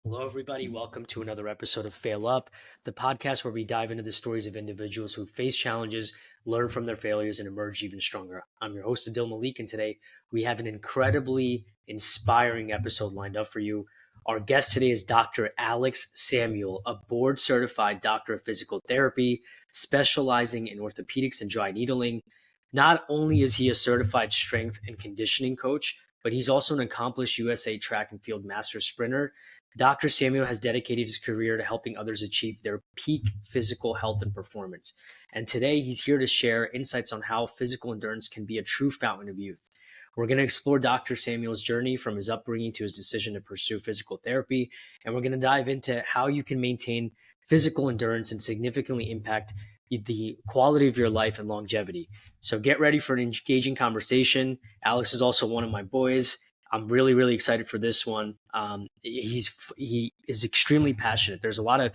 Hello, everybody. Welcome to another episode of Fail Up, the podcast where we dive into the stories of individuals who face challenges, learn from their failures, and emerge even stronger. I'm your host, Adil Malik, and today we have an incredibly inspiring episode lined up for you. Our guest today is Dr. Alex Samuel, a board certified doctor of physical therapy, specializing in orthopedics and dry needling. Not only is he a certified strength and conditioning coach, but he's also an accomplished USA track and field master sprinter. Dr. Samuel has dedicated his career to helping others achieve their peak physical health and performance. And today he's here to share insights on how physical endurance can be a true fountain of youth. We're going to explore Dr. Samuel's journey from his upbringing to his decision to pursue physical therapy. And we're going to dive into how you can maintain physical endurance and significantly impact the quality of your life and longevity. So get ready for an engaging conversation. Alex is also one of my boys. I'm really, really excited for this one. He is extremely passionate. There's a lot of,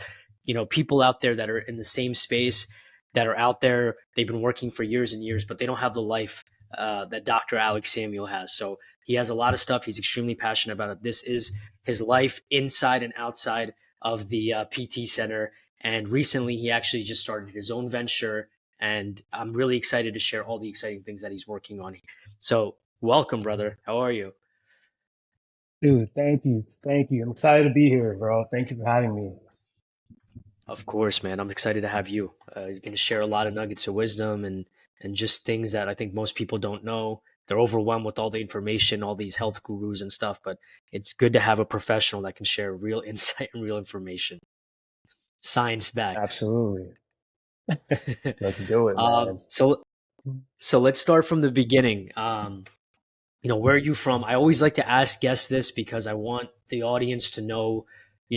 people out there that are in the same space that are out there. They've been working for years and years, but they don't have the life that Dr. Alex Samuel has. So he has a lot of stuff. He's extremely passionate about it. This is his life inside and outside of the PT center. And recently, he actually just started his own venture. And I'm really excited to share all the exciting things that he's working on. So, welcome, brother. How are you? Dude, thank you. Thank you. I'm excited to be here, bro. Thank you for having me. Of course, man. I'm excited to have you. You're going to share a lot of nuggets of wisdom and just things that I think most people don't know. They're overwhelmed with all the information, all these health gurus and stuff, but it's good to have a professional that can share real insight and real information, science backed. Absolutely. Let's do it, man. So let's start from the beginning. Where are you from? I always like to ask guests this because I want the audience to know,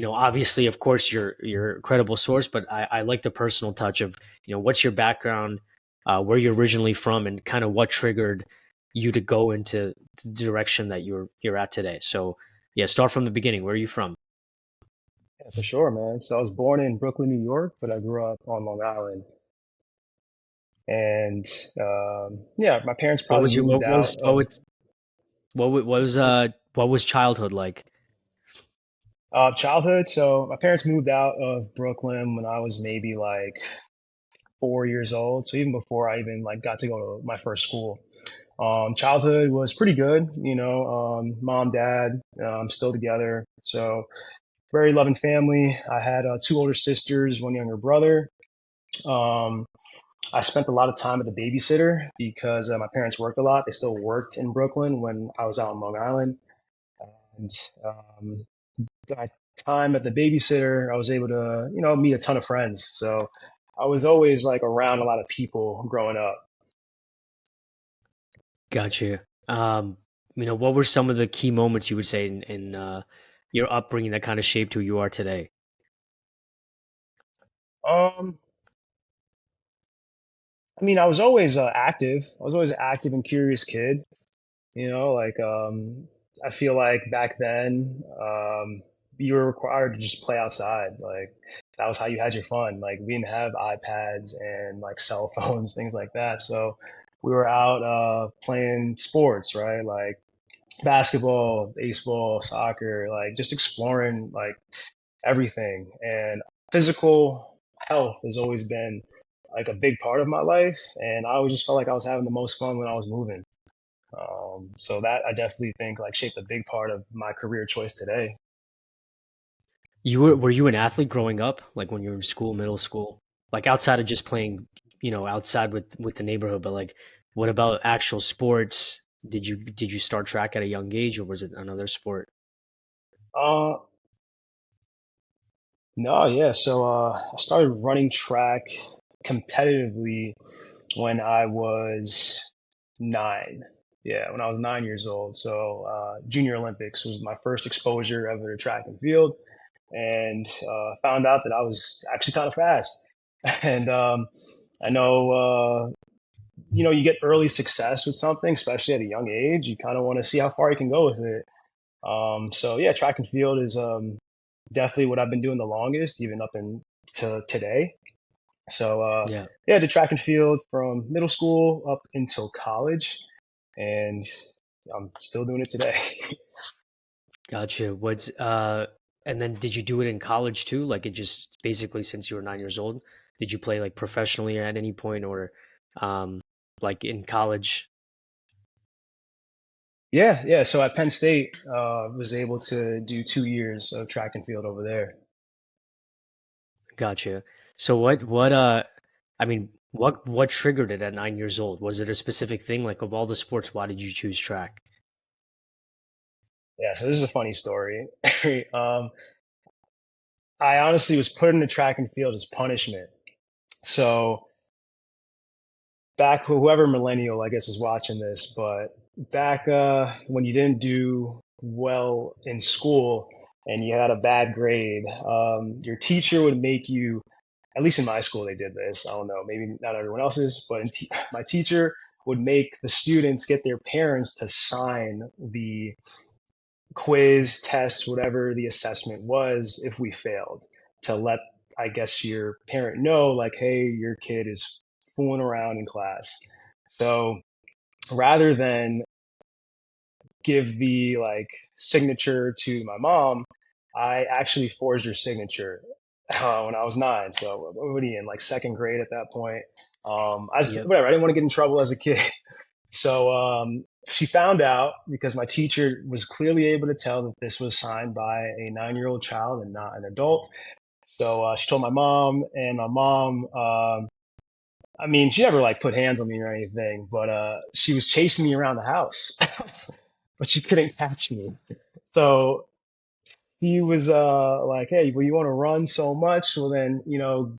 obviously, of course, you're a credible source, but I like the personal touch of, what's your background, where you're originally from, and kind of what triggered you to go into the direction that you're at today. So, yeah, start from the beginning. Where are you from? Yeah, for sure, man. So I was born in Brooklyn, New York, but I grew up on Long Island. And yeah, my parents What probably was your moved out of what was childhood like? childhood. So my parents moved out of Brooklyn when I was maybe like 4 years old. So even before I even like got to go to my first school. Childhood was pretty good, mom, dad, still together. So very loving family. I had two older sisters, one younger brother. Um, I spent a lot of time at the babysitter because my parents worked a lot. They still worked in Brooklyn when I was out on Long Island. And that time at the babysitter, I was able to, meet a ton of friends. So I was always like around a lot of people growing up. Gotcha. What were some of the key moments you would say in your upbringing that kind of shaped who you are today? Um, I mean, I was always active. I was always an active and curious kid. I feel like back then, you were required to just play outside. Like that was how you had your fun. Like we didn't have iPads and like cell phones, things like that. So we were out playing sports, right? Like basketball, baseball, soccer, like just exploring like everything. And physical health has always been like a big part of my life. And I always just felt like I was having the most fun when I was moving. So that I definitely think like shaped a big part of my career choice today. Were you an athlete growing up, like when you were in school, middle school, like outside of just playing, outside with the neighborhood, but like what about actual sports? Did you start track at a young age or was it another sport? Uh, no, yeah. So I started running track competitively when I was 9. Yeah, when I was 9 years old. So Junior Olympics was my first exposure ever to track and field, and found out that I was actually kind of fast. And I know you get early success with something, especially at a young age. You kind of want to see how far you can go with it. So yeah, track and field is definitely what I've been doing the longest, even up to today. So Yeah, yeah, I did track and field from middle school up until college, and I'm still doing it today. gotcha. And then did you do it in college too? Like it just basically since you were 9 years old, did you play like professionally at any point or um like in college? Yeah, yeah. So at Penn State, was able to do 2 years of track and field over there. Gotcha. So I mean, what triggered it at 9 years old? Was it a specific thing? Like of all the sports, why did you choose track? Yeah, so this is a funny story. I honestly was put into track and field as punishment. So back, whoever millennial I guess is watching this, but back when you didn't do well in school and you had a bad grade, your teacher would make you, at least in my school they did this. I don't know, maybe not everyone else's, but my teacher would make the students get their parents to sign the quiz, test, whatever the assessment was if we failed, to let, I guess, your parent know, like, hey, your kid is fooling around in class. So rather than give the like signature to my mom, I actually forged her signature when I was 9. So what are you in, like second grade at that point? Yep. Whatever. I didn't want to get in trouble as a kid. So she found out because my teacher was clearly able to tell that this was signed by a 9-year-old child and not an adult. So she told my mom, and my mom, I mean, she never like put hands on me or anything, but she was chasing me around the house, but she couldn't catch me. So he was like, "Hey, well, you want to run so much? Well, then,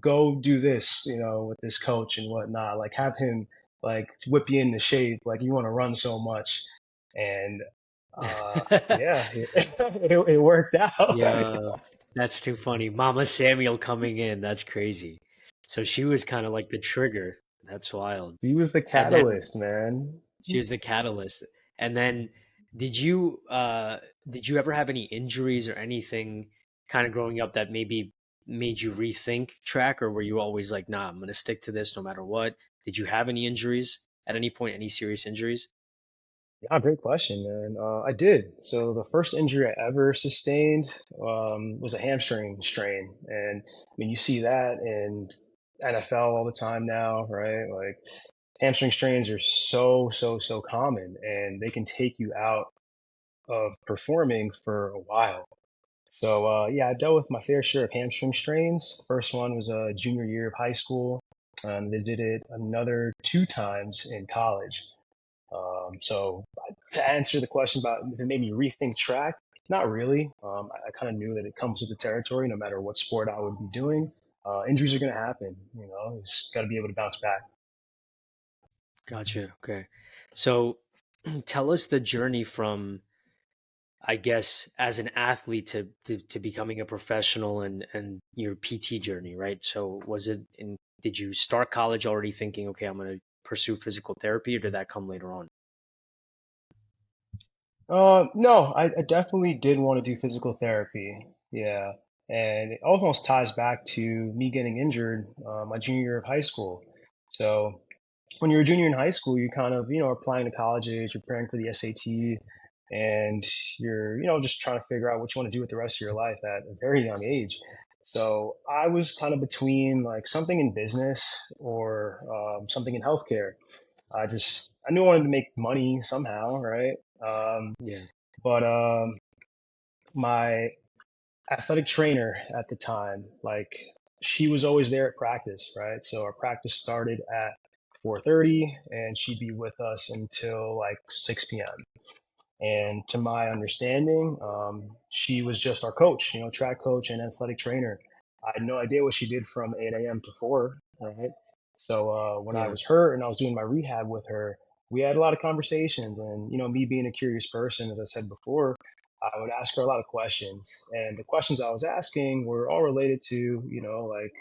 go do this, with this coach and whatnot. Like, have him like whip you into shape. Like, you want to run so much." And yeah, it worked out. Yeah, that's too funny. Mama Samuel coming in, that's crazy. So she was kind of like the trigger. That's wild. He was the And then catalyst, man. she was the catalyst. And then did you did you ever have any injuries or anything kind of growing up that maybe made you rethink track, or were you always like, nah, I'm gonna stick to this no matter what? Did you have any injuries at any point, any serious injuries? Yeah, great question, man. I did. So the first injury I ever sustained was a hamstring strain, and I mean you see that in NFL all the time now, right? Like hamstring strains are so common, and they can take you out of performing for a while. So yeah, I dealt with my fair share of hamstring strains. First one was a junior year of high school. They did it another 2 times in college. So to answer the question about if it made me rethink track, not really. I kind of knew that it comes with the territory, no matter what sport I would be doing. Injuries are going to happen. It's got to be able to bounce back. Gotcha. Okay. So tell us the journey from, I guess, as an athlete to becoming a professional and your PT journey, right? So was it in, did you start college already thinking, okay, I'm going to pursue physical therapy, or did that come later on? No, I definitely did want to do physical therapy. Yeah. And it almost ties back to me getting injured my junior year of high school. So when you're a junior in high school, you kind of, are applying to colleges, you're preparing for the SAT, and you're, just trying to figure out what you want to do with the rest of your life at a very young age. So I was kind of between like something in business or something in healthcare. I knew I wanted to make money somehow, right? Yeah. But my athletic trainer at the time, like she was always there at practice, right? So our practice started at 4:30 and she'd be with us until like 6 p.m. And to my understanding, she was just our coach, track coach and athletic trainer. I had no idea what she did from 8 a.m. to 4, right? So when I Yeah. was hurt and I was doing my rehab with her, we had a lot of conversations. And, me being a curious person, as I said before, I would ask her a lot of questions. And the questions I was asking were all related to, like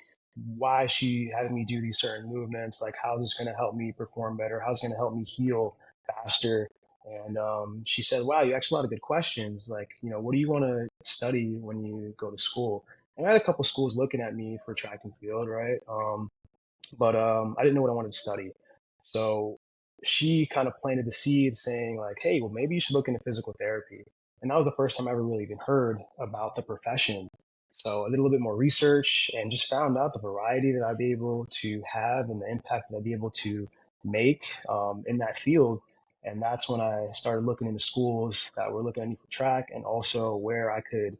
why she having me do these certain movements, like how is this going to help me perform better? How's it going to help me heal faster? And she said, "Wow, you asked a lot of good questions. Like, what do you want to study when you go to school?" And I had a couple schools looking at me for track and field, right? But I didn't know what I wanted to study. So she kind of planted the seed, saying like, "Hey, well, maybe you should look into physical therapy." And that was the first time I ever really even heard about the profession. So I did a little bit more research and just found out the variety that I'd be able to have and the impact that I'd be able to make in that field. And that's when I started looking into schools that were looking at me for track and also where I could,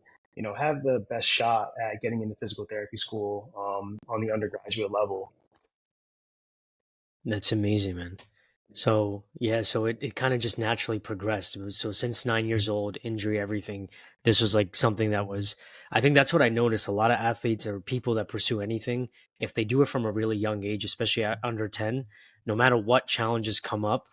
have the best shot at getting into physical therapy school on the undergraduate level. That's amazing, man. So yeah, so it kind of just naturally progressed. It was, so since 9 years old, injury, everything, this was like something that was, I think that's what I noticed. A lot of athletes or people that pursue anything, if they do it from a really young age, especially at under 10, no matter what challenges come up,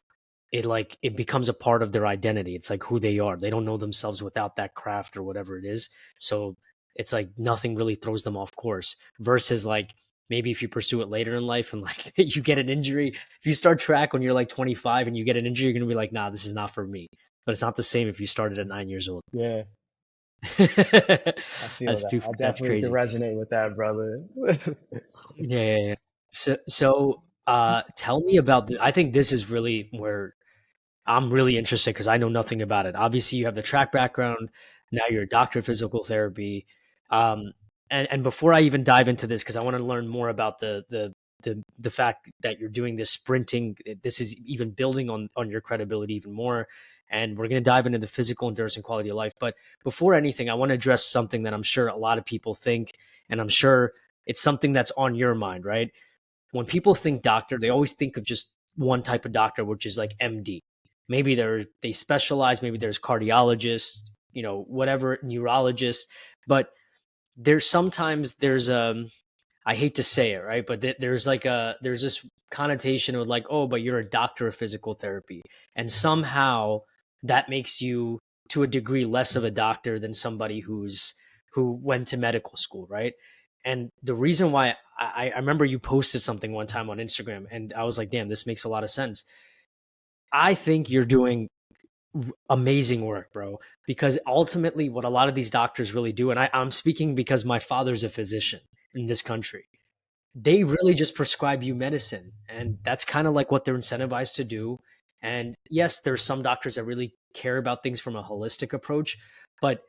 it becomes a part of their identity. It's like who they are. They don't know themselves without that craft or whatever it is. So it's like nothing really throws them off course versus like maybe if you pursue it later in life and like you get an injury, if you start track when you're like 25 and you get an injury, you're going to be like, nah, this is not for me. But it's not the same if you started at 9 years old. Yeah, I feel that. I That's definitely can crazy. resonate with that, brother. Yeah, yeah, yeah. So tell me about I think this is really where I'm really interested because I know nothing about it. Obviously, you have the track background. Now you're a doctor of physical therapy. Um, and before I even dive into this, because I want to learn more about the fact that you're doing this sprinting. This is even building on your credibility even more. And we're going to dive into the physical endurance and quality of life. But before anything, I want to address something that I'm sure a lot of people think, and I'm sure it's something that's on your mind, right? When people think doctor, they always think of just one type of doctor, which is like MD. Maybe they specialize, maybe there's cardiologists, whatever, neurologists, but there's I hate to say it, right? But there's this connotation of like, oh, but you're a doctor of physical therapy. And somehow that makes you to a degree less of a doctor than somebody who went to medical school, right? And the reason why I remember you posted something one time on Instagram and I was like, damn, this makes a lot of sense. I think you're doing amazing work, bro. Because ultimately, what a lot of these doctors really do, and I'm speaking because my father's a physician in this country, they really just prescribe you medicine. And that's kind of like what they're incentivized to do. And yes, there's some doctors that really care about things from a holistic approach, but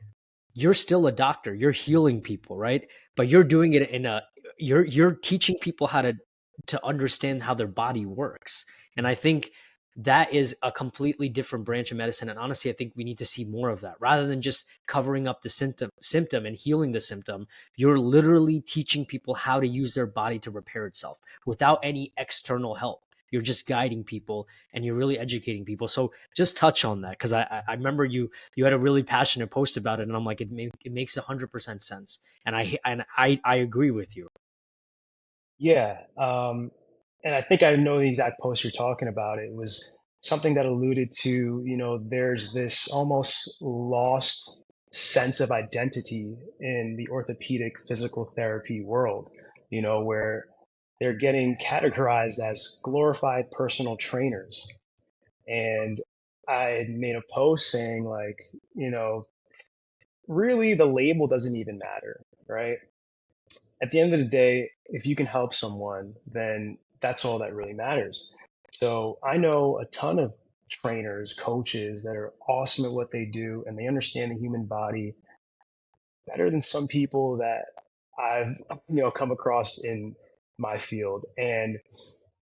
you're still a doctor. You're healing people, right? But you're doing it in a you're teaching people how to understand how their body works. And I think that is a completely different branch of medicine. And honestly, I think we need to see more of that rather than just covering up the symptom and healing the symptom. You're literally teaching people how to use their body to repair itself without any external help. You're just guiding people and you're really educating people. So just touch on that because I remember you had a really passionate post about it, and I'm like, it makes 100% sense, and I agree with you. Yeah, and I think I know the exact post you're talking about. It was something that alluded to, there's this almost lost sense of identity in the orthopedic physical therapy world, where they're getting categorized as glorified personal trainers. And I had made a post saying, like, really the label doesn't even matter, right? At the end of the day, if you can help someone, then that's all that really matters. So I know a ton of trainers, coaches that are awesome at what they do, and they understand the human body better than some people that I've come across in my field. And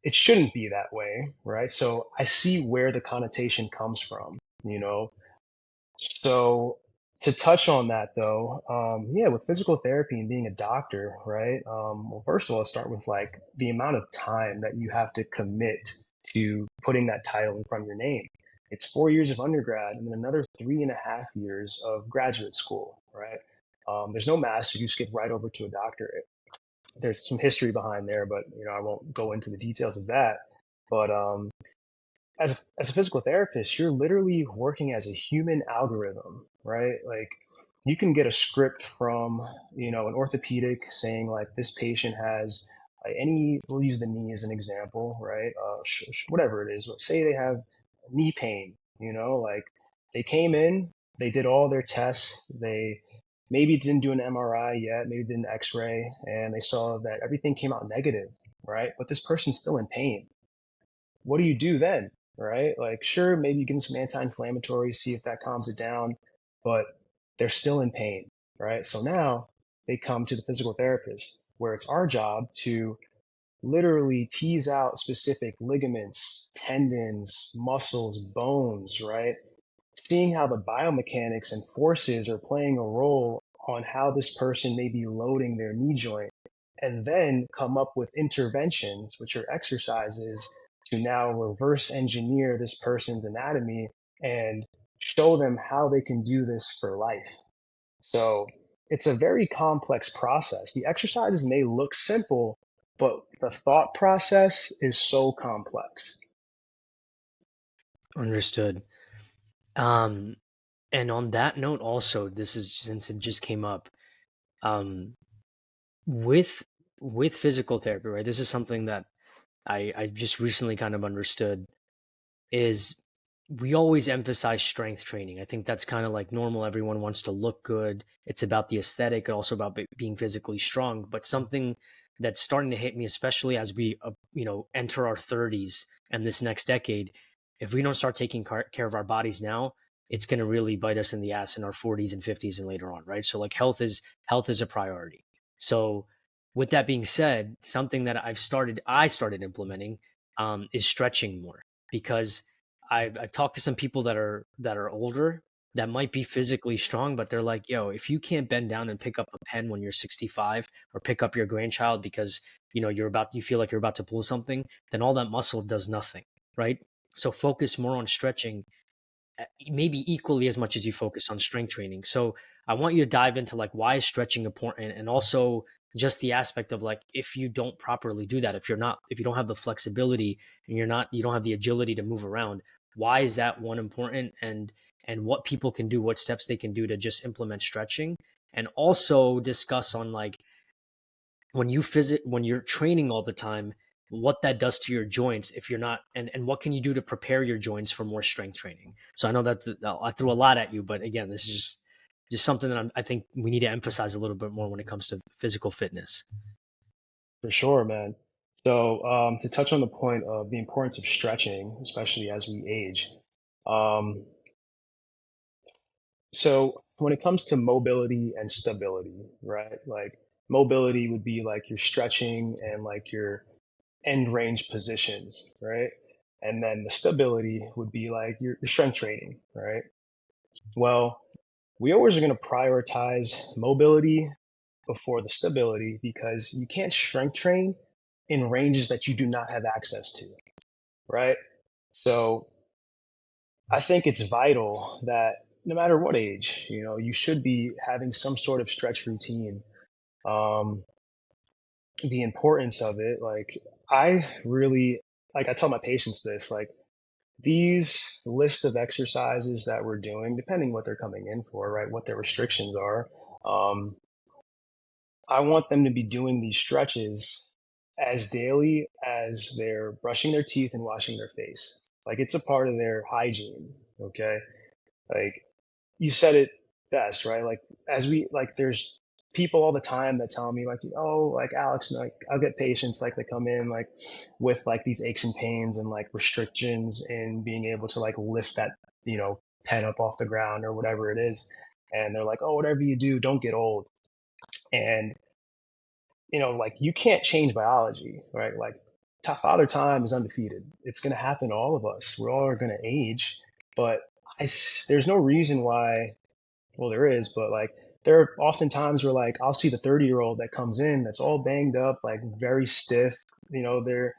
it shouldn't be that way, right? So I see where the connotation comes from, you know. So to touch on that though, yeah, with physical therapy and being a doctor, right? Well, first of all, let's start with like the amount of time that you have to commit to putting that title in front of your name. It's 4 years of undergrad and then another 3.5 years of graduate school, right? There's no master; you skip right over to a doctorate. There's some history behind there, but I won't go into the details of that. But as a physical therapist, you're literally working as a human algorithm, right? Like you can get a script from, an orthopedic saying like this patient has we'll use the knee as an example, right? Whatever it is, say they have knee pain, like they came in, they did all their tests, they maybe didn't do an MRI yet, maybe did an X-ray, and they saw that everything came out negative, right? But this person's still in pain. What do you do then? Right? Like, sure, maybe you give them some anti-inflammatory, see if that calms it down. but they're still in pain, right? So now they come to the physical therapist, where it's our job to literally tease out specific ligaments, tendons, muscles, bones, right? Seeing how the biomechanics and forces are playing a role on how this person may be loading their knee joint, and then come up with interventions, which are exercises, to now reverse engineer this person's anatomy and show them how they can do this for life. So it's a very complex process. The exercises may look simple, but the thought process is so complex. Understood. Um, and on that note, also, this is since it just came up, um, with physical therapy, right? This is something that I just recently kind of understood is we always emphasize strength training. I think that's kind of like normal. Everyone wants to look good. It's about the aesthetic and also about being physically strong. But something that's starting to hit me, especially as we, enter our 30s and this next decade, if we don't start taking care of our bodies now, it's going to really bite us in the ass in our 40s and 50s and later on, right? So like health is a priority. So with that being said, something that I started implementing is stretching more because I've talked to some people that are older that might be physically strong, but they're like, yo, if you can't bend down and pick up a pen when you're 65 or pick up your grandchild because you feel like you're about to pull something, then all that muscle does nothing, right? So focus more on stretching, maybe equally as much as you focus on strength training. So I want you to dive into like why is stretching important, and also just the aspect of like if you don't properly do that, if you don't have the flexibility and you don't have the agility to move around, why is that one important, and what people can do, what steps they can do to just implement stretching, and also discuss on like when you're training all the time, what that does to your joints if you're not, and what can you do to prepare your joints for more strength training. So I know that I threw a lot at you, but again, this is just something that I think we need to emphasize a little bit more when it comes to physical fitness. For sure, man. So, to touch on the point of the importance of stretching, especially as we age, um, so when it comes to mobility and stability, right? Like mobility would be like your stretching and like your end range positions, right? And then the stability would be like your strength training, right? Well, we always are going to prioritize mobility before the stability because you can't strength train in ranges that you do not have access to, right? So I think it's vital that no matter what age, you should be having some sort of stretch routine. Um, the importance of it, like I really, like I tell my patients this, like these list of exercises that we're doing, depending what they're coming in for, right? What their restrictions are. Um, I want them to be doing these stretches as daily as they're brushing their teeth and washing their face. Like it's a part of their hygiene. Okay. Like you said it best, right? Like there's people all the time that tell me like, oh, like Alex, like I'll get patients like that come in like with like these aches and pains and like restrictions in being able to like lift that, pen up off the ground or whatever it is. And they're like, oh, whatever you do, don't get old. And like you can't change biology, right? Like father time is undefeated. It's going to happen to all of us. We're all going to age, but there's no reason why. Well, there is, but like there are often times where like I'll see the 30-year-old that comes in that's all banged up, like very stiff. They're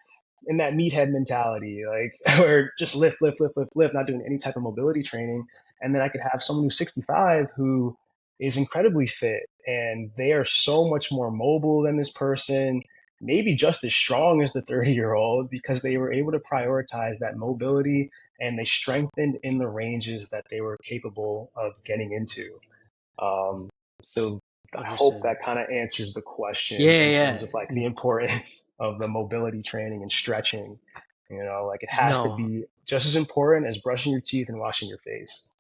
in that meathead mentality, like or just lift, lift, lift, lift, lift, not doing any type of mobility training. And then I could have someone who's 65 who is incredibly fit and they are so much more mobile than this person, maybe just as strong as the 30-year-old because they were able to prioritize that mobility and they strengthened in the ranges that they were capable of getting into. So I hope Understood. that kind of answers the question Yeah, in yeah. terms of like the importance of the mobility training and stretching. Like it has to No, be just as important as brushing your teeth and washing your face.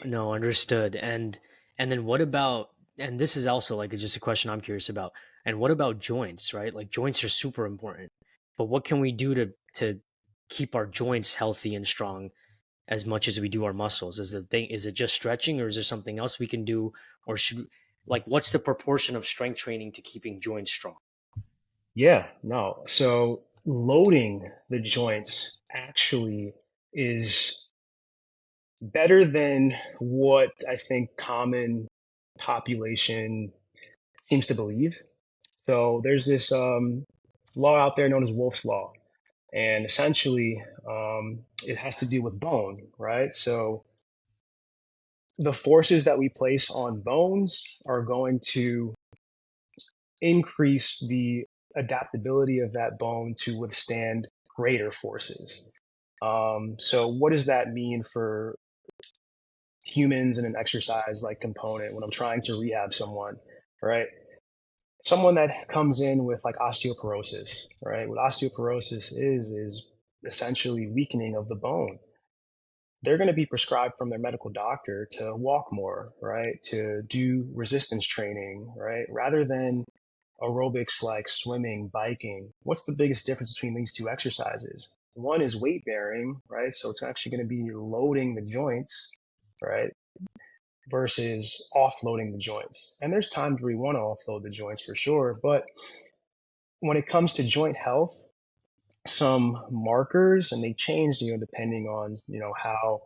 no, understood. And then what about, and this is also like just a question I'm curious about. And what about joints, right? Like joints are super important. But what can we do to keep our joints healthy and strong? as much as we do our muscles? Is it just stretching, or is there something else we can do, or like what's the proportion of strength training to keeping joints strong? Yeah, no. So loading the joints actually is better than what I think common population seems to believe. So there's this law out there known as Wolff's Law, and essentially it has to do with bone, right? So the forces that we place on bones are going to increase the adaptability of that bone to withstand greater forces. So what does that mean for humans in an exercise like component when I'm trying to rehab someone, right? Someone that comes in with like osteoporosis, right? What osteoporosis is essentially weakening of the bone. They're going to be prescribed from their medical doctor to walk more, right? To do resistance training, right? Rather than aerobics like swimming, biking. What's the biggest difference between these two exercises? One is weight bearing, right? So it's actually going to be loading the joints, right? Versus offloading the joints. And there's times where we want to offload the joints for sure. But when it comes to joint health, some markers, and they change, depending on, how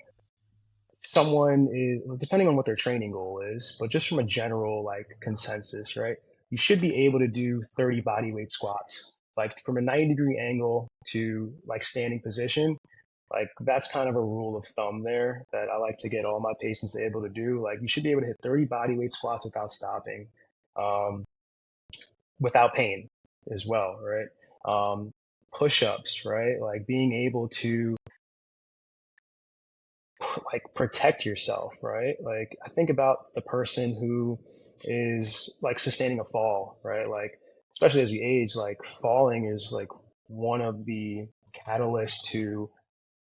someone is, depending on what their training goal is, but just from a general like consensus, right? You should be able to do 30 body weight squats, like from a 90-degree angle to like standing position. Like that's kind of a rule of thumb there that I like to get all my patients to able to do. Like you should be able to hit 30 body weight squats without stopping, um, without pain as well, right? Push-ups, right? Like being able to like protect yourself, right? Like I think about the person who is like sustaining a fall, right? Like especially as we age, like falling is like one of the catalysts to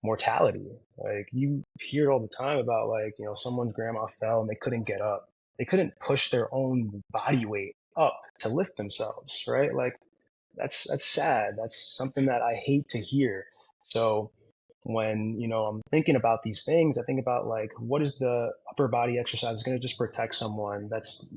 mortality. Like you hear all the time about like, someone's grandma fell and they couldn't get up. They couldn't push their own body weight up to lift themselves, right? Like that's sad. That's something that I hate to hear. So when I'm thinking about these things, I think about like what is the upper body exercise going to just protect someone that's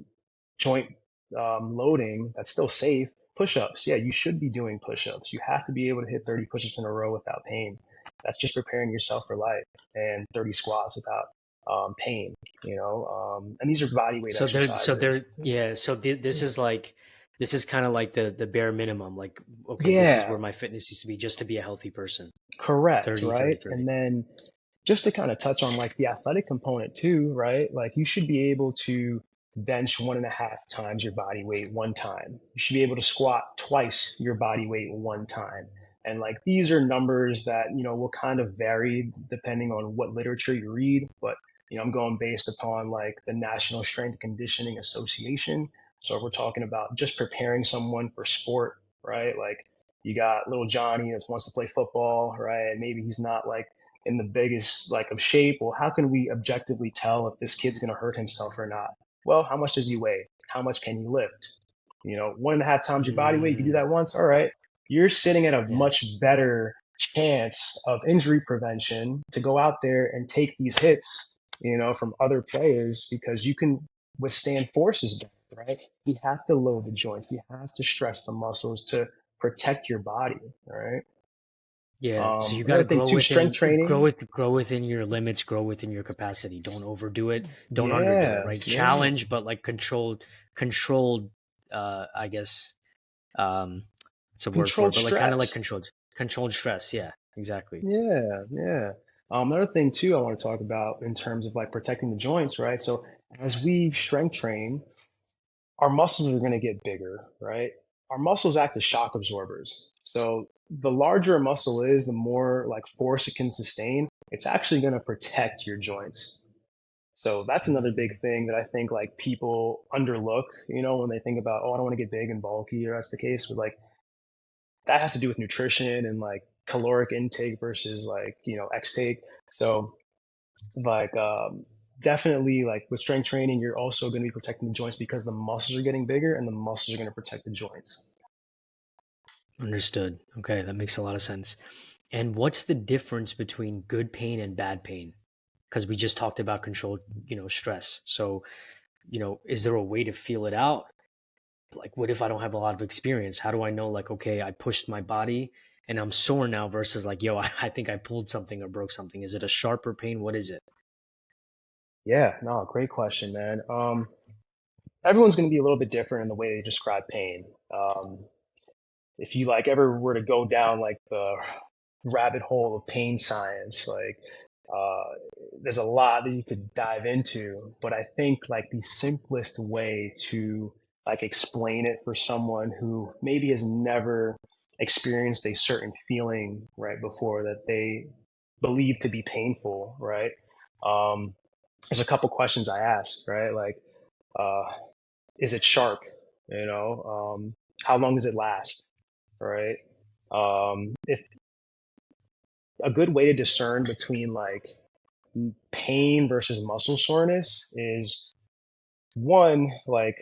joint loading that's still safe. Push-ups, yeah, you should be doing push-ups. You have to be able to hit 30 push-ups in a row without pain. That's just preparing yourself for life. And 30 squats without pain. And these are body weight exercises. yeah. This Yeah, is like, this is kind of like the bare minimum. Like, okay, this is yeah, where my fitness needs to be just to be a healthy person. correct, 30, 30, right? 30. And then just to kind of touch on like the athletic component too, right? Like you should be able to bench 1.5 times your body weight one time. You should be able to squat twice your body weight one time. And like these are numbers that, will kind of vary depending on what literature you read. But, I'm going based upon like the National Strength Conditioning Association. So if we're talking about just preparing someone for sport, right? Like you got little Johnny that wants to play football, right? Maybe he's not like in the biggest like of shape. Well, how can we objectively tell if this kid's going to hurt himself or not? Well, how much does he weigh? How much can he lift? 1.5 times your body weight. You can do Mm, that once. All right. You're sitting at a yeah. much better chance of injury prevention to go out there and take these hits, from other players because you can withstand forces better, right? You have to load the joints. You have to stretch the muscles to protect your body, right? Yeah, so you got Another to thing too, strength training. grow within your limits, grow within your capacity. Don't overdo it. Don't underdo it. Yeah, Right? yeah. Challenge, but like controlled. I guess it's a word for Controlled it, but like kind of like stress. controlled stress. Yeah, exactly. Yeah, yeah. Another thing too I want to talk about in terms of like protecting the joints, right? So as we strength train, our muscles are going to get bigger, right? Our muscles act as shock absorbers. So the larger a muscle is, the more like force it can sustain. It's actually going to protect your joints. So that's another big thing that I think like people underlook, when they think about, oh, I don't want to get big and bulky, or that's the case. But like that has to do with nutrition and like caloric intake versus like, extake. So like definitely like with strength training, you're also going to be protecting the joints because the muscles are getting bigger and the muscles are going to protect the joints. Understood. Okay, that makes a lot of sense. And what's the difference between good pain and bad pain? Because we just talked about controlled, stress. So, is there a way to feel it out? Like, what if I don't have a lot of experience? How do I know, like, okay, I pushed my body and I'm sore now versus like, yo, I think I pulled something or broke something. Is it a sharper pain? What is it? Yeah, no, great question, man. Everyone's going to be a little bit different in the way they describe pain. Um, if you like ever were to go down like the rabbit hole of pain science, like uh, there's a lot that you could dive into, but I think like the simplest way to like explain it for someone who maybe has never experienced a certain feeling right before that they believe to be painful, right? Um, there's a couple questions I ask, right? Like, uh, is it sharp? You know, how long does it last? Right? If a good way to discern between like pain versus muscle soreness is one, like,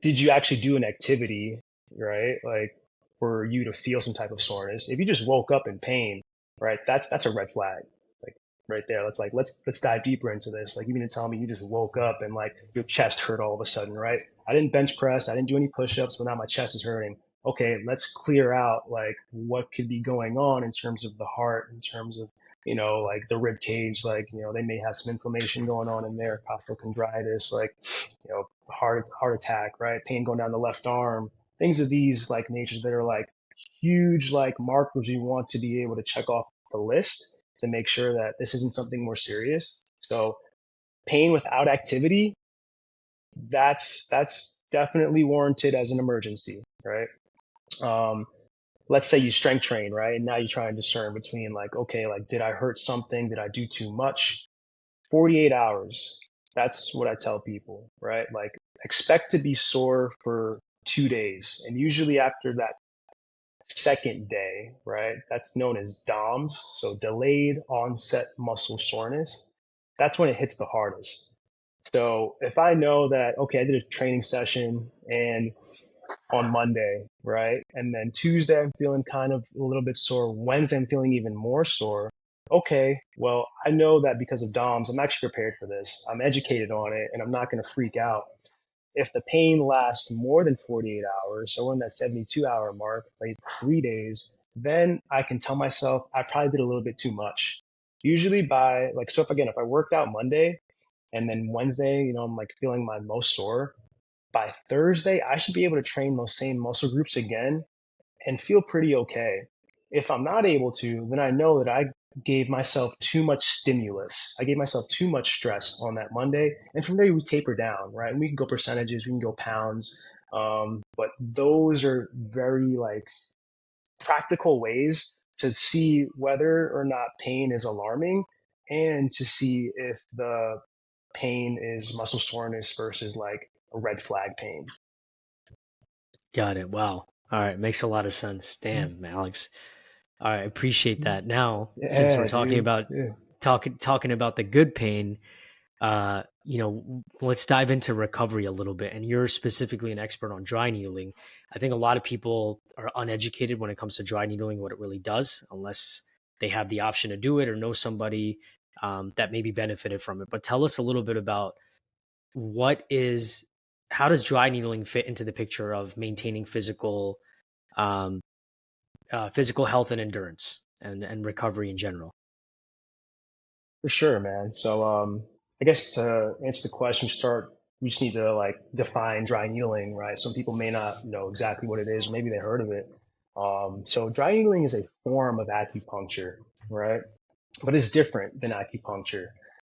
did you actually do an activity, right? Like for you to feel some type of soreness. If you just woke up in pain, right, that's a red flag. Like right there. Let's dive deeper into this. Like you mean to tell me you just woke up and like your chest hurt all of a sudden, right? I didn't bench press, I didn't do any push-ups, but now my chest is hurting. Okay, let's clear out like what could be going on in terms of the heart, in terms of like the rib cage, like they may have some inflammation going on in there, costochondritis, like heart attack, right? Pain going down the left arm, things of these like natures that are like huge like markers you want to be able to check off the list to make sure that this isn't something more serious. So pain without activity, that's definitely warranted as an emergency, right? Um, let's say you strength train, right? And now you try and discern between like, okay, like did I hurt something? Did I do too much? 48 hours. That's what I tell people, right? Like expect to be sore for 2 days. And usually after that second day, right? That's known as DOMS. So delayed onset muscle soreness. That's when it hits the hardest. So if I know that, okay, I did a training session and on Monday, right? And then Tuesday, I'm feeling kind of a little bit sore. Wednesday, I'm feeling even more sore. Okay, well, I know that because of DOMS, I'm actually prepared for this. I'm educated on it and I'm not going to freak out. If the pain lasts more than 48 hours, so in that 72-hour mark, like 3 days, then I can tell myself I probably did a little bit too much. Usually by like, so if again, if I worked out Monday and then Wednesday, I'm like feeling my most sore, by Thursday, I should be able to train those same muscle groups again and feel pretty okay. If I'm not able to, then I know that I gave myself too much stimulus. I gave myself too much stress on that Monday. And from there, we taper down, right? And we can go percentages, we can go pounds. But those are very like practical ways to see whether or not pain is alarming and to see if the pain is muscle soreness versus like a red flag pain. Got it. Wow. All right. Makes a lot of sense. Damn, Alex. All right. Appreciate that. Now, since we're Yeah, talking dude. about Yeah. talking about the good pain, let's dive into recovery a little bit. And you're specifically an expert on dry needling. I think a lot of people are uneducated when it comes to dry needling, what it really does, unless they have the option to do it or know somebody that maybe benefited from it. But tell us a little bit about what is, how does dry needling fit into the picture of maintaining um, physical health and endurance and recovery in general? For sure, man. So, I guess to answer the question, we just need to like define dry needling, right? Some people may not know exactly what it is, or maybe they heard of it. So dry needling is a form of acupuncture, right? But it's different than acupuncture.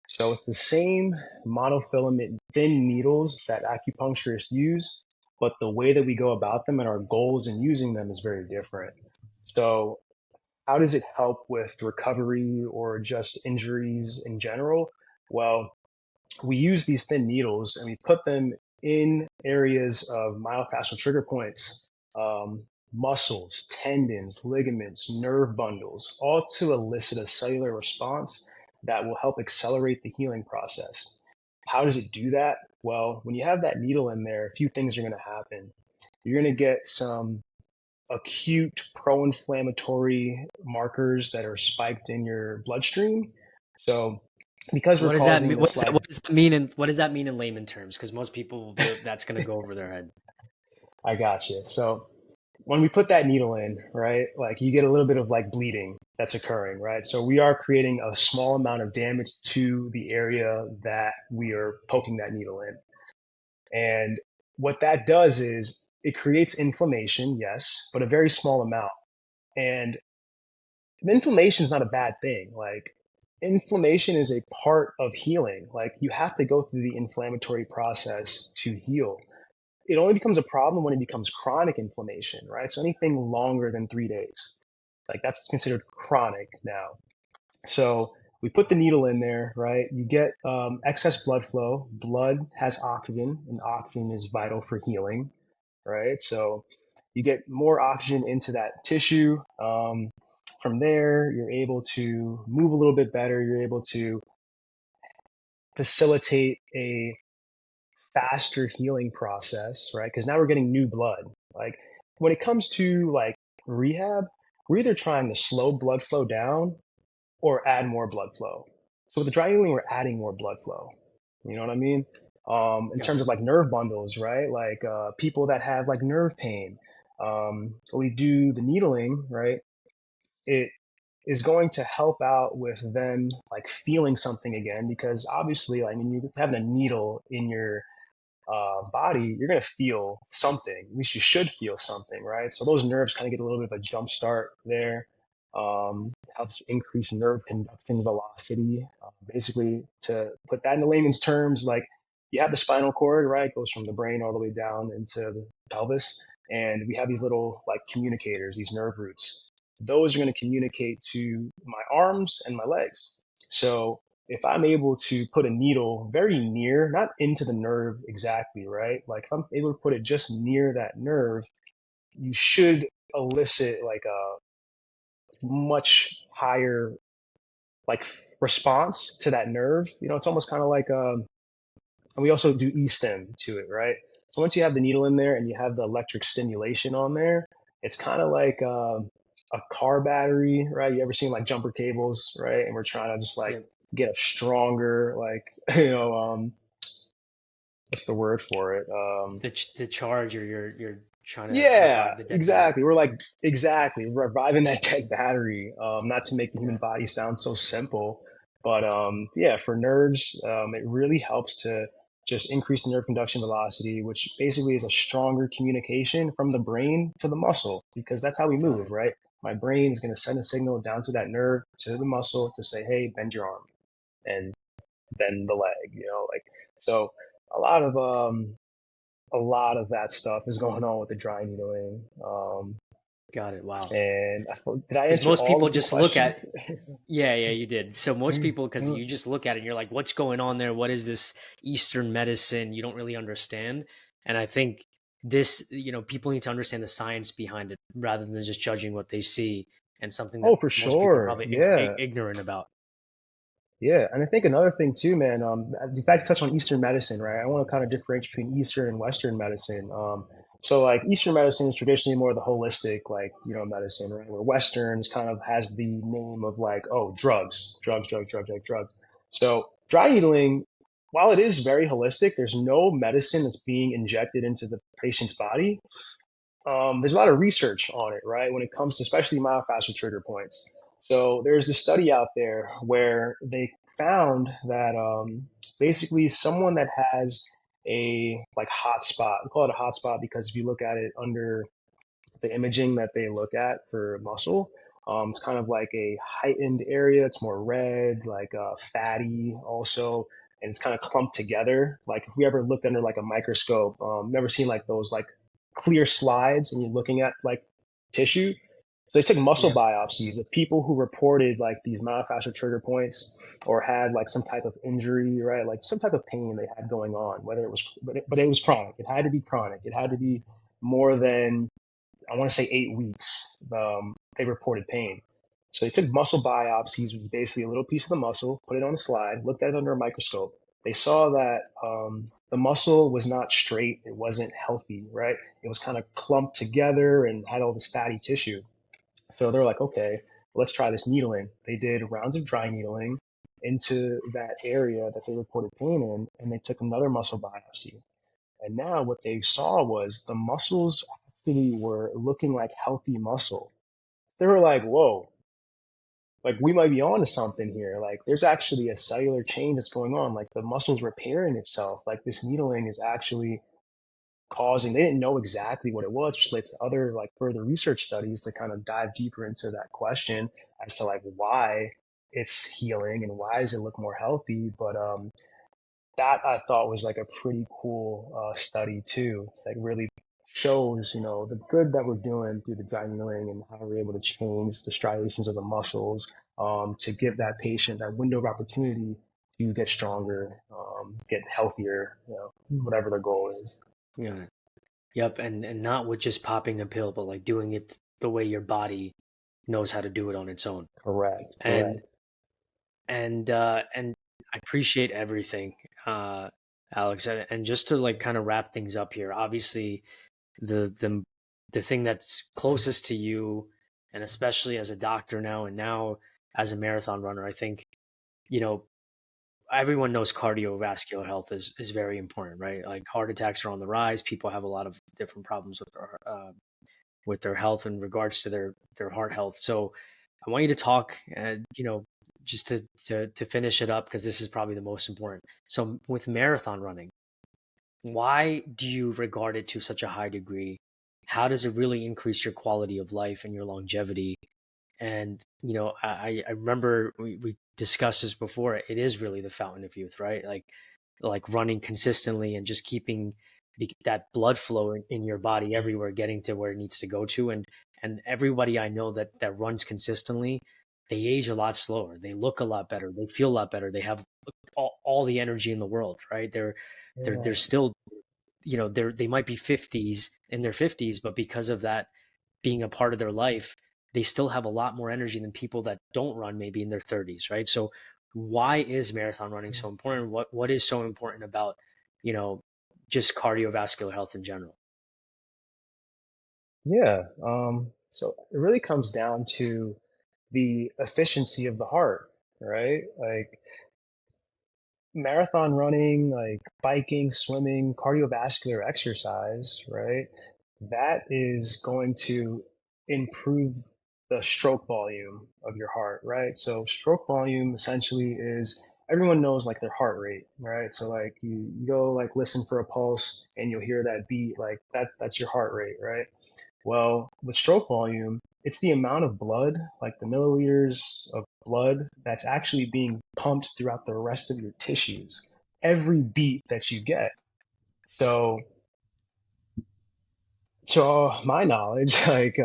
So it's the same monofilament thin needles that acupuncturists use, but the way that we go about them and our goals in using them is very different. So how does it help with recovery or just injuries in general? Well, we use these thin needles and we put them in areas of myofascial trigger points, muscles, tendons, ligaments, nerve bundles, all to elicit a cellular response that will help accelerate the healing process. How does it do that? Well, when you have that needle in there, a few things are going to happen. You're going to get some acute pro-inflammatory markers that are spiked in your bloodstream. So because we're What does that causing mean? this like, What does that mean in what does that mean in layman terms? Because most people, that's going to go over their head. I got you. So when we put that needle in, right, like you get a little bit of like bleeding that's occurring, right? So we are creating a small amount of damage to the area that we are poking that needle in. And what that does is it creates inflammation, yes, but a very small amount. And inflammation is not a bad thing. Like inflammation is a part of healing. Like you have to go through the inflammatory process to heal. It only becomes a problem when it becomes chronic inflammation, right? So anything longer than 3 days, like that's considered chronic now. So we put the needle in there, right? You get excess blood flow. Blood has oxygen, and oxygen is vital for healing, right? So you get more oxygen into that tissue. From there, you're able to move a little bit better. You're able to facilitate a faster healing process, right? Because now we're getting new blood. Like when it comes to like rehab, we're either trying to slow blood flow down or add more blood flow. So with the dry needling, we're adding more blood flow. You know what I mean? In Got terms it. of like nerve bundles, right? Like people that have like nerve pain, we do the needling, right? It is going to help out with them like feeling something again because obviously, I mean, you having a needle in your body, you're going to feel something. At least you should feel something, right? So those nerves kind of get a little bit of a jump start there. Helps increase nerve conduction velocity. Basically, to put that in layman's terms, like you have the spinal cord, right? It goes from the brain all the way down into the pelvis, and we have these little like communicators, these nerve roots. Those are going to communicate to my arms and my legs. So if I'm able to put a needle very near, not into the nerve exactly, right? Like if I'm able to put it just near that nerve, you should elicit like a much higher like response to that nerve. You know, it's almost kind of like and we also do e-stim to it, right? So once you have the needle in there and you have the electric stimulation on there, it's kind of like a car battery, right? You ever seen like jumper cables, right? And we're trying to just like Yeah. get a stronger, like what's the word for it? The charge, or you're trying to Yeah, revive the dead battery. exactly. We're like exactly reviving that dead battery. Not to make the human Yeah. body sound so simple, but yeah, for nerves, it really helps to just increase the nerve conduction velocity, which basically is a stronger communication from the brain to the muscle, because that's how we Got move, it. right? My brain is going to send a signal down to that nerve to the muscle to say, "Hey, bend your arm," and bend the leg. You know, like so. A lot of a lot of that stuff is going on with the dry needling. Got it. Wow. And did I Because answer most all people of your just look at, questions? yeah, you did. So most people, because you just look at it and you're like, what's going on there? What is this Eastern medicine? You don't really understand. And I think this, people need to understand the science behind it rather than just judging what they see, and something Oh, that for most people are sure. probably Yeah. ignorant about. Yeah. And I think another thing too, man, in fact, to touch on Eastern medicine, right? I want to kind of differentiate between Eastern and Western medicine. So like Eastern medicine is traditionally more the holistic, like, medicine, right? Where Westerns kind of has the name of like, oh, drugs, drugs, drugs, drugs, drugs, drugs. So dry needling, while it is very holistic, there's no medicine that's being injected into the patient's body. There's a lot of research on it, right? When it comes to especially myofascial trigger points. So there's this study out there where they found that basically someone that has a like hot spot, we call it a hot spot because if you look at it under the imaging that they look at for muscle, it's kind of like a heightened area. It's more red, like fatty also, and it's kind of clumped together. Like if we ever looked under like a microscope, never seen like those like clear slides and you're looking at like tissue. So they took muscle Yeah. biopsies of people who reported like these myofascial trigger points or had like some type of injury, right? Like some type of pain they had going on, whether it was, but it was chronic. It had to be chronic. It had to be more than I want to say 8 weeks, they reported pain. So they took muscle biopsies, which is basically a little piece of the muscle, put it on a slide, looked at it under a microscope. They saw that the muscle was not straight. It wasn't healthy, right? It was kind of clumped together and had all this fatty tissue. So they're like, okay, let's try this needling. They did rounds of dry needling into that area that they reported pain in, and they took another muscle biopsy. And now what they saw was the muscles actually were looking like healthy muscle. They were like, whoa, like we might be on to something here. Like there's actually a cellular change that's going on. Like the muscle's repairing itself. Like this needling is actually causing, they didn't know exactly what it was, which led to other like further research studies to kind of dive deeper into that question as to like why it's healing and why does it look more healthy. But that I thought was like a pretty cool study too. It's like really shows, the good that we're doing through the dry needling and how we're able to change the striations of the muscles to give that patient that window of opportunity to get stronger, get healthier, whatever their goal is. Yeah. Yep. And not with just popping a pill, but like doing it the way your body knows how to do it on its own. Correct, And correct. and I appreciate everything, uh, Alex. And just to like kind of wrap things up here, obviously the the the thing that's closest to you, and especially as a doctor now, and now as a marathon runner, I think you know everyone knows cardiovascular health is very important, right? Like heart attacks are on the rise. People have a lot of different problems with their health in regards to their heart health. So I want you to talk, just to finish it up because this is probably the most important. So with marathon running, why do you regard it to such a high degree? How does it really increase your quality of life and your longevity? And I remember we discussed this before. It is really the fountain of youth, right? Like running consistently and just keeping that blood flow in your body everywhere, getting to where it needs to go to. And everybody I know that runs consistently, they age a lot slower. They look a lot better. They feel a lot better. They have all the energy in the world, right? They're Yeah, still, they might be 50s in their 50s, but because of that being a part of their life, they still have a lot more energy than people that don't run maybe in their 30s, right? So why is marathon running so important? What is so important about, you know, just cardiovascular health in general? yeah. So it really comes down to the efficiency of the heart, right? Like marathon running, like biking, swimming, cardiovascular exercise, right? That is going to improve the stroke volume of your heart, right? So stroke volume essentially is everyone knows like their heart rate, right? So like you go like listen for a pulse and you'll hear that beat, like that's your heart rate, right? Well, with stroke volume, it's the amount of blood, like the milliliters of blood, that's actually being pumped throughout the rest of your tissues, every beat that you get. So, to my knowledge, like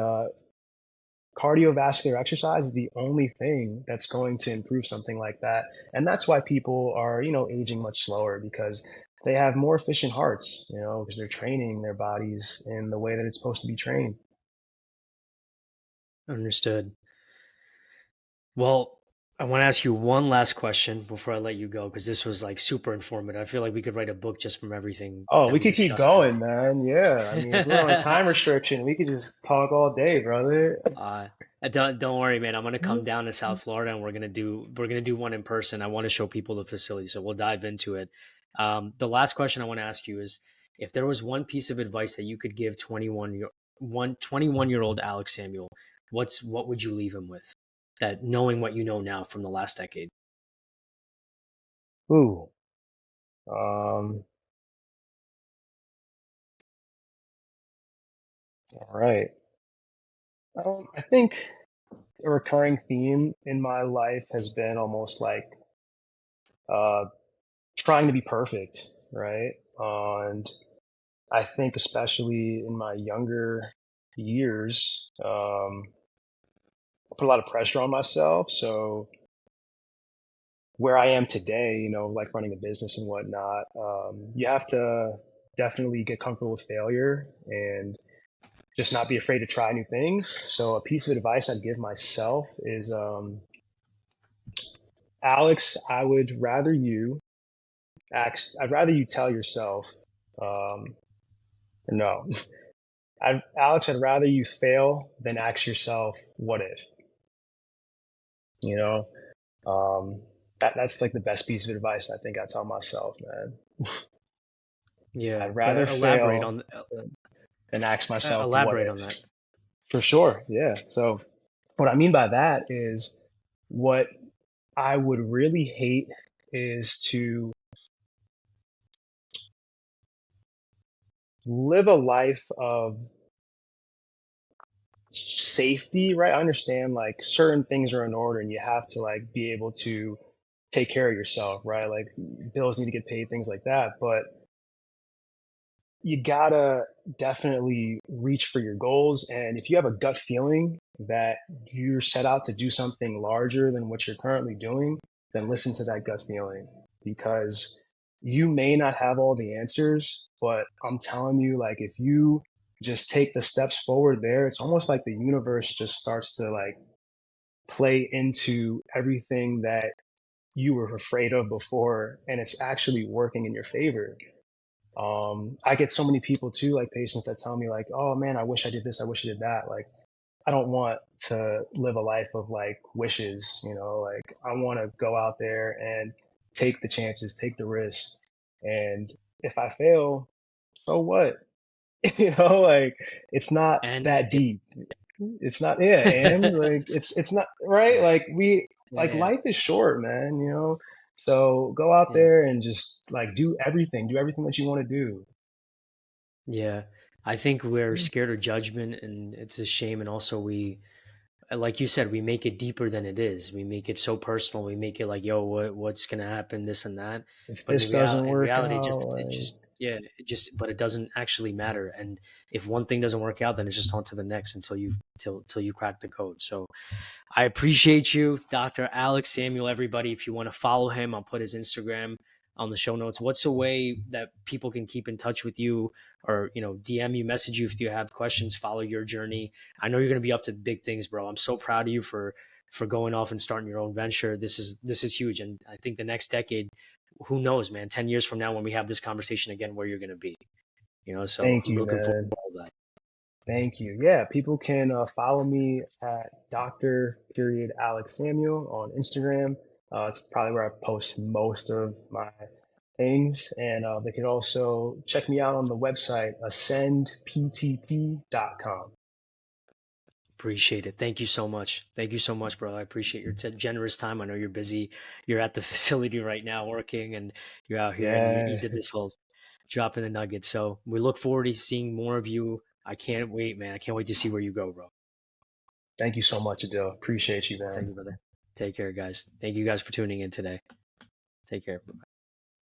cardiovascular exercise is the only thing that's going to improve something like that. And that's why people are, aging much slower because they have more efficient hearts, because they're training their bodies in the way that it's supposed to be trained. Understood. Well, I want to ask you one last question before I let you go because this was like super informative. I feel like we could write a book just from everything Oh, that we we could keep discussed going, today. man. Yeah. I mean, if we're on a time restriction, we could just talk all day, brother. Uh, don't worry, man. I'm gonna come down to South Florida, and we're gonna do one in person. I want to show people the facility, so we'll dive into it. The last question I want to ask you is, if there was one piece of advice that you could give 21-year-old Alex Samuel, what would you leave him with? That knowing what you know now from the last decade. Ooh. Um, all right. I think a recurring theme in my life has been almost like uh, trying to be perfect, right? And I think especially in my younger years, I put a lot of pressure on myself. So where I am today, like running a business and whatnot, you have to definitely get comfortable with failure and just not be afraid to try new things. So a piece of advice I'd give myself is, Alex, I would rather you I'd rather you tell yourself, no, Alex, I'd rather you fail than ask yourself, what if, you know? Um, that's like the best piece of advice I think I tell myself, man. Yeah, I'd but rather fail than ask myself, what elaborate if? on that. For sure. Yeah. So what I mean by that is what I would really hate is to live a life of safety, right? I understand like certain things are in order and you have to like be able to take care of yourself, right? Like bills need to get paid, things like that. But you gotta definitely reach for your goals. And if you have a gut feeling that you're set out to do something larger than what you're currently doing, then listen to that gut feeling because you may not have all the answers, but I'm telling you, like, if you just take the steps forward there, it's almost like the universe just starts to like play into everything that you were afraid of before, and it's actually working in your favor. I get so many people too, like patients that tell me like, "Oh man, I wish I did this. I wish I did that." Like, I don't want to live a life of like wishes, you know, like I want to go out there and take the chances, take the risks. And if I fail, so what? You know, like it's not And that deep. It's not, yeah, and like it's not right. yeah, Like we yeah, like yeah, life is short, man, you know. So go out yeah. there and just like do everything that you want to do. Yeah. I think we're scared of judgment, and it's a shame. And also, like you said, we make it deeper than it is. We make it so personal. We make it like, yo, what's gonna happen, this and that. If But this doesn't in work reality, out, it like, just, yeah, but it doesn't actually matter. And if one thing doesn't work out, then it's just on to the next until till you crack the code. So I appreciate you, Dr. Alex Samuel. Everybody, if you want to follow him, I'll put his Instagram on the show notes. What's a way that people can keep in touch with you, or DM you, message you if you have questions, follow your journey? I know you're going to be up to big things, bro. I'm so proud of you for going off and starting your own venture. This is huge, and I think the next decade, who knows, man? 10 years from now, when we have this conversation again, where you're going to be, so thank I'm you, looking forward man. to all that. Thank you. Yeah, people can follow me at Dr. Period Alex Samuel on Instagram. It's probably where I post most of my things. And they could also check me out on the website, ascendptp.com. Appreciate it. Thank you so much. Thank you so much, bro. I appreciate your generous time. I know you're busy. You're at the facility right now working, and you're out here, and you Yeah. did this whole dropping the nuggets. So we look forward to seeing more of you. I can't wait, man. I can't wait to see where you go, bro. Thank you so much, Adil. Appreciate you, Thank man. you, brother. Take care, guys. Thank you guys for tuning in today. Take care.